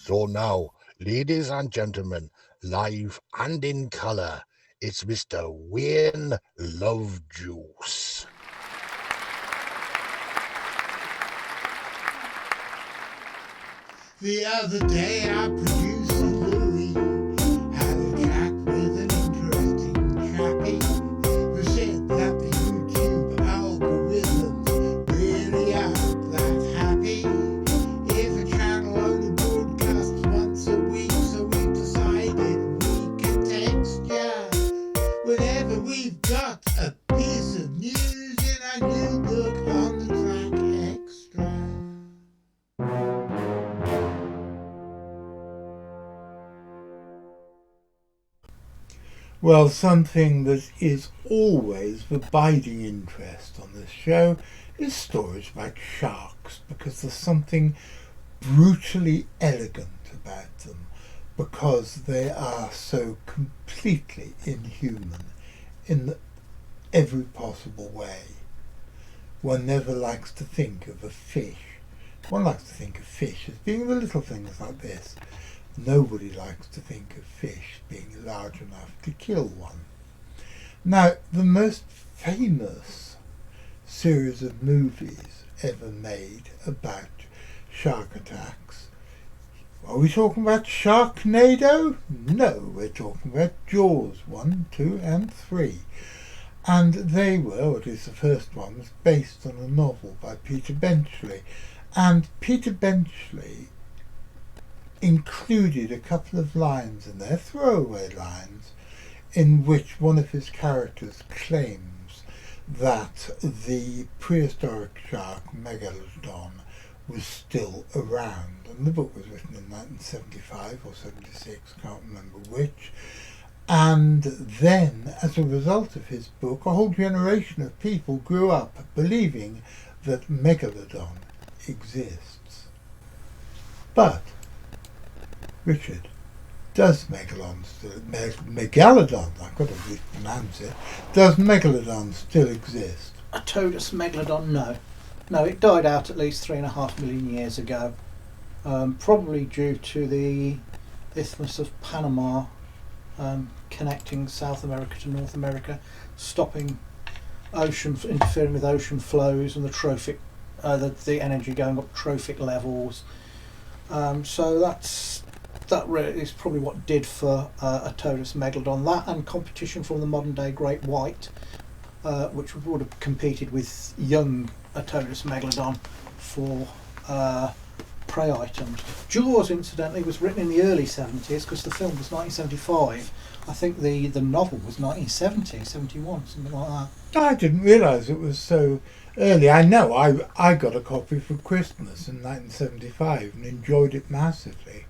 So now, ladies and gentlemen, live and in colour, it's Mr. Wayne Lovejuice. The other day I produced a Louis, had a chat with an interesting chappie who said that the YouTube algorithms really aren't that happy. If a channel only broadcasts once a week, so we've decided we can text ya whenever we've got a piece of news in our new book on the track extra. Well, something that is always of abiding interest on this show is stories about sharks, because there's something brutally elegant about them, because they are so completely inhuman in every possible way. One never likes to think of a fish. One likes to think of fish as being the little things like this. Nobody likes to think of fish being large enough to kill one. Now, the most famous series of movies ever made about shark attacks. Are we talking about Sharknado? No, we're talking about Jaws 1, 2 and 3. And they were, or at least the first one, was based on a novel by Peter Benchley. And Peter Benchley included a couple of lines in there, throwaway lines, in which one of his characters claims that the prehistoric shark Megalodon was still around. And the book was written in 1975 or 76, can't remember which. And then, as a result of his book, a whole generation of people grew up believing that Megalodon exists. But Richard, does Megalodon I've got to repronounce it, does Megalodon still exist? A Todus Megalodon, no. No, it died out at least 3.5 million years ago, probably due to the Isthmus of Panama connecting South America to North America, interfering with ocean flows and the trophic, the energy going up trophic levels. So that really is probably what did for a Todus Megalodon. That and competition from the modern day great white, which would have competed with young Todus Megalodon for prey items. Jaws, incidentally, was written in the early 70s because the film was 1975. I think the novel was 1970, 71, something like that. I didn't realise it was so early. I know I got a copy for Christmas in 1975 and enjoyed it massively.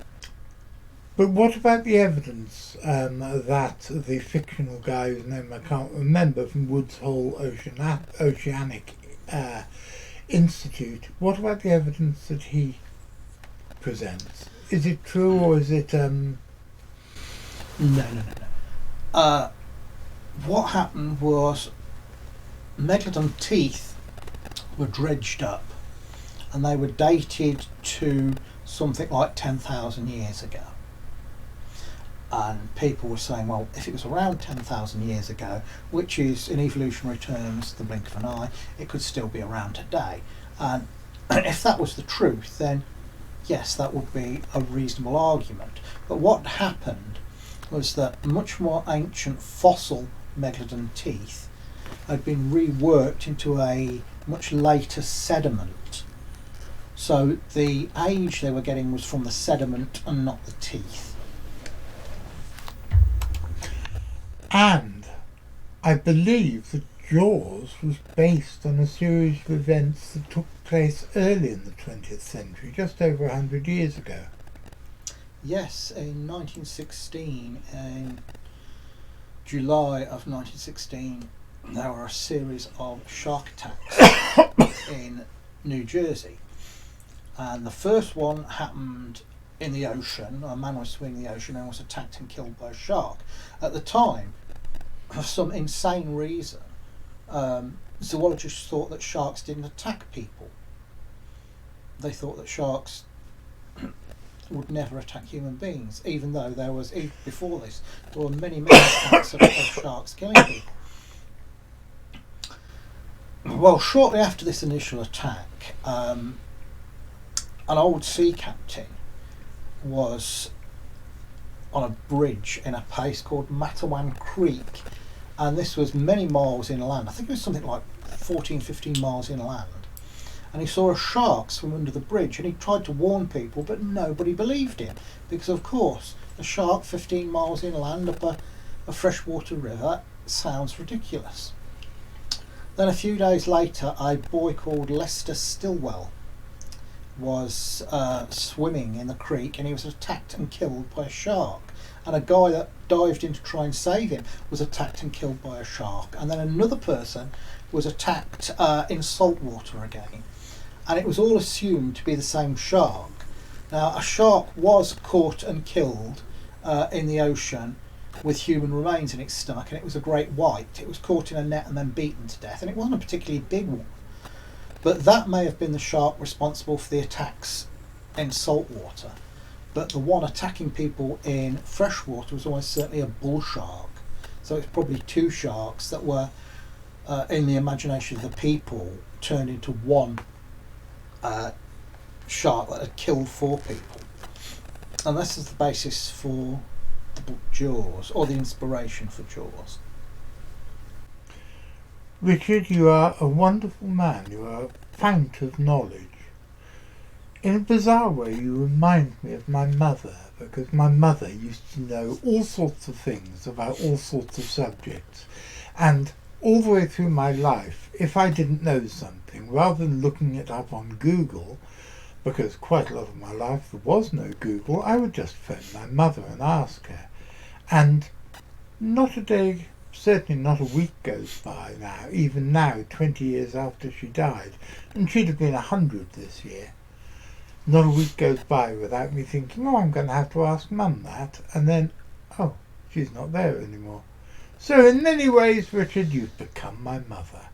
But what about the evidence that the fictional guy whose name I can't remember from Woods Hole Oceanic Institute, what about the evidence that he presents? Is it true or is it... No. What happened was Megalodon teeth were dredged up and they were dated to something like 10,000 years ago. And people were saying, well, if it was around 10,000 years ago, which is in evolutionary terms the blink of an eye, it could still be around today. And if that was the truth, then yes, that would be a reasonable argument. But what happened was that much more ancient fossil Megalodon teeth had been reworked into a much later sediment. So the age they were getting was from the sediment and not the teeth. And I believe that Jaws was based on a series of events that took place early in the 20th century, just over 100 years ago. Yes, in 1916, in July of 1916, there were a series of shark attacks in New Jersey. And the first one happened in the ocean. A man was swimming in the ocean and was attacked and killed by a shark. At the time, for some insane reason, zoologists thought that sharks didn't attack people. They thought that sharks would never attack human beings, even though there was, even before this, there were many attacks of sharks killing people. Well, shortly after this initial attack, an old sea captain was on a bridge in a place called Matawan Creek, and this was many miles inland. I think it was something like 14, 15 miles inland. And he saw a shark swim under the bridge, and he tried to warn people, but nobody believed him, because of course a shark 15 miles inland up a freshwater river sounds ridiculous. Then a few days later, a boy called Lester Stilwell was swimming in the creek, and he was attacked and killed by a shark. And a guy that dived in to try and save him was attacked and killed by a shark. And then another person was attacked in salt water again. And it was all assumed to be the same shark. Now, a shark was caught and killed in the ocean with human remains in its stomach, and it was a great white. It was caught in a net and then beaten to death, and it wasn't a particularly big one. But that may have been the shark responsible for the attacks in salt water. But the one attacking people in freshwater was almost certainly a bull shark. So it's probably two sharks that were, in the imagination of the people, turned into one shark that had killed 4 people. And this is the basis for the book Jaws, or the inspiration for Jaws. Richard, you are a wonderful man. You are a fount of knowledge. In a bizarre way, you remind me of my mother, because my mother used to know all sorts of things about all sorts of subjects. And all the way through my life, if I didn't know something, rather than looking it up on Google, because quite a lot of my life there was no Google, I would just phone my mother and ask her. And not a day, certainly not a week goes by now, even now, 20 years after she died, and she'd have been 100 this year. Not a week goes by without me thinking, oh, I'm going to have to ask Mum that, and then, oh, she's not there anymore. So in many ways, Richard, you've become my mother.